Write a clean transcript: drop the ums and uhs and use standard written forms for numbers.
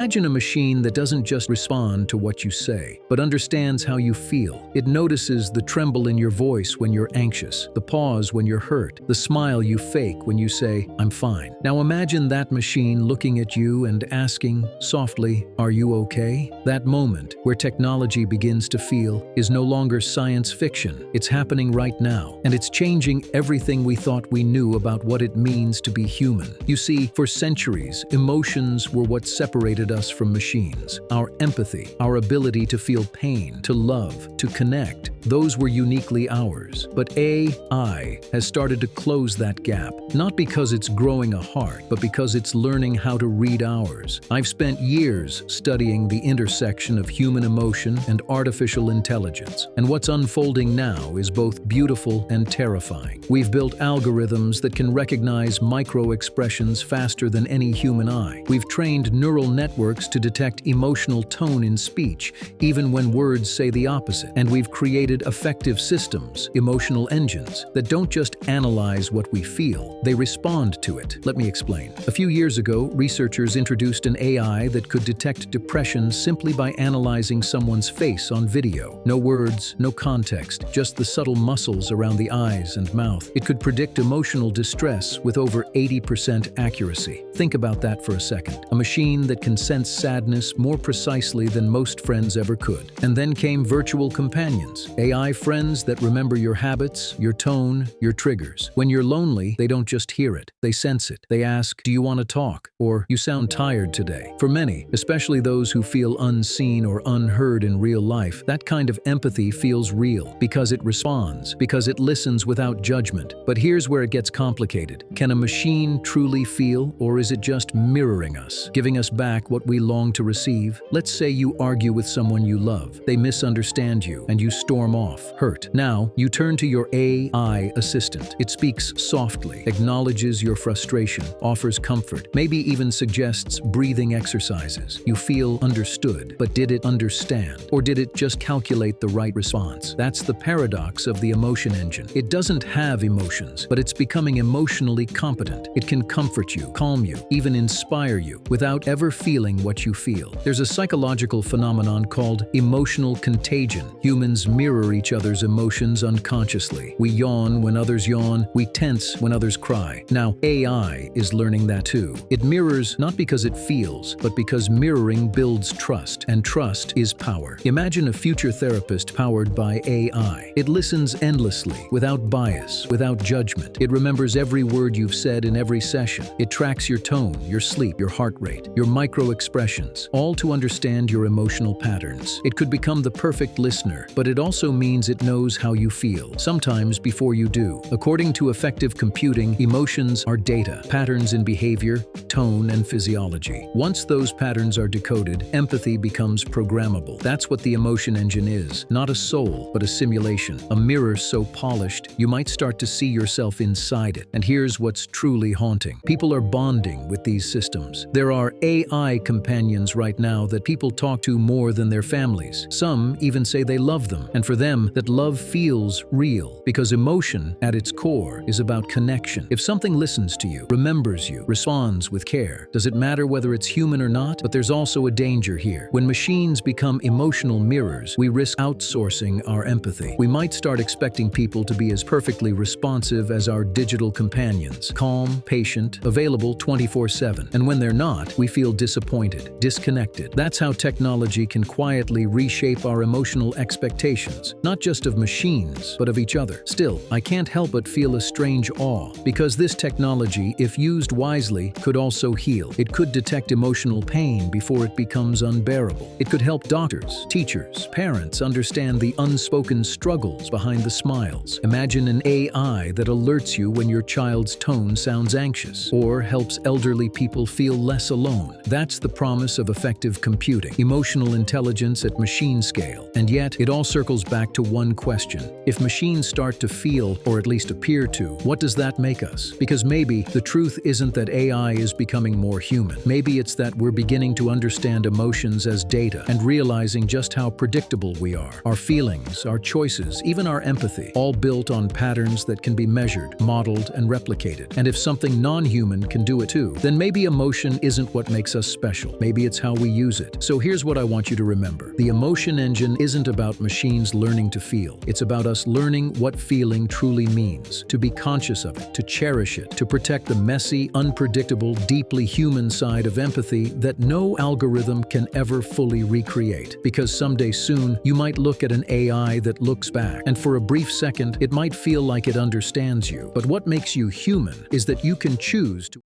Imagine a machine that doesn't just respond to what you say, but understands how you feel. It notices the tremble in your voice when you're anxious, the pause when you're hurt, the smile you fake when you say, "I'm fine." Now imagine that machine looking at you and asking, softly, "Are you okay?" That moment, where technology begins to feel, is no longer science fiction. It's happening right now, and it's changing everything we thought we knew about what it means to be human. You see, for centuries, emotions were what separated us from machines. Our empathy, our ability to feel pain, to love, to connect, those were uniquely ours. But AI has started to close that gap, not because it's growing a heart, but because it's learning how to read ours. I've spent years studying the intersection of human emotion and artificial intelligence, and what's unfolding now is both beautiful and terrifying. We've built algorithms that can recognize micro-expressions faster than any human eye. We've trained neural networks to detect emotional tone in speech, even when words say the opposite. And we've created affective systems, emotional engines, that don't just analyze what we feel, they respond to it. Let me explain. A few years ago, researchers introduced an AI that could detect depression simply by analyzing someone's face on video. No words, no context, just the subtle muscles around the eyes and mouth. It could predict emotional distress with over 80% accuracy. Think about that for a second. A machine that can sense sadness more precisely than most friends ever could. And then came virtual companions, AI friends that remember your habits, your tone, your triggers. When you're lonely, they don't just hear it, they sense it. They ask, "Do you want to talk?" Or, "You sound tired today." For many, especially those who feel unseen or unheard in real life, that kind of empathy feels real because it responds, because it listens without judgment. But here's where it gets complicated. Can a machine truly feel, or is it just mirroring us, giving us back what we long to receive? Let's say you argue with someone you love. They misunderstand you, and you storm off, hurt. Now, you turn to your AI assistant. It speaks softly, acknowledges your frustration, offers comfort, maybe even suggests breathing exercises. You feel understood, but did it understand? Or did it just calculate the right response? That's the paradox of the emotion engine. It doesn't have emotions, but it's becoming emotionally competent. It can comfort you, calm you, even inspire you, without ever feeling what you feel. There's a psychological phenomenon called emotional contagion. Humans mirror each other's emotions unconsciously. We yawn when others yawn, we tense when others cry. Now, AI is learning that too. It mirrors not because it feels, but because mirroring builds trust, and trust is power. Imagine a future therapist powered by AI. It listens endlessly, without bias, without judgment. It remembers every word you've said in every session. It tracks your tone, your sleep, your heart rate, your micro-expressions, all to understand your emotional patterns. It could become the perfect listener, but it also means it knows how you feel, sometimes before you do. According to Affective computing, emotions are data, patterns in behavior, tone, and physiology. Once those patterns are decoded, empathy becomes programmable. That's what the emotion engine is, not a soul, but a simulation, a mirror so polished you might start to see yourself inside it. And here's what's truly haunting. People are bonding with these systems. There are AI companions right now that people talk to more than their families. Some even say they love them, and for them, that love feels real, because emotion, at its core, is about connection. If something listens to you, remembers you, responds with care, does it matter whether it's human or not? But there's also a danger here. When machines become emotional mirrors, we risk outsourcing our empathy. We might start expecting people to be as perfectly responsive as our digital companions, calm, patient, available 24/7. And when they're not, we feel disappointed, disconnected. That's how technology can quietly reshape our emotional expectations, not just of machines, but of each other. Still, I can't help but feel a strange awe, because this technology, if used wisely, could also heal. It could detect emotional pain before it becomes unbearable. It could help doctors, teachers, parents understand the unspoken struggles behind the smiles. Imagine an AI that alerts you when your child's tone sounds anxious, or helps elderly people feel less alone. That's the promise of affective computing, emotional intelligence at machine scale. And yet, it all circles back back to one question. If machines start to feel, or at least appear to, what does that make us? Because maybe the truth isn't that AI is becoming more human. Maybe it's that we're beginning to understand emotions as data and realizing just how predictable we are. Our feelings, our choices, even our empathy, all built on patterns that can be measured, modeled, and replicated. And if something non-human can do it too, then maybe emotion isn't what makes us special. Maybe it's how we use it. So here's what I want you to remember. The emotion engine isn't about machines learning to feel. It's about us learning what feeling truly means, to be conscious of it, to cherish it, to protect the messy, unpredictable, deeply human side of empathy that no algorithm can ever fully recreate. Because someday soon, you might look at an AI that looks back, and for a brief second, it might feel like it understands you. But what makes you human is that you can choose to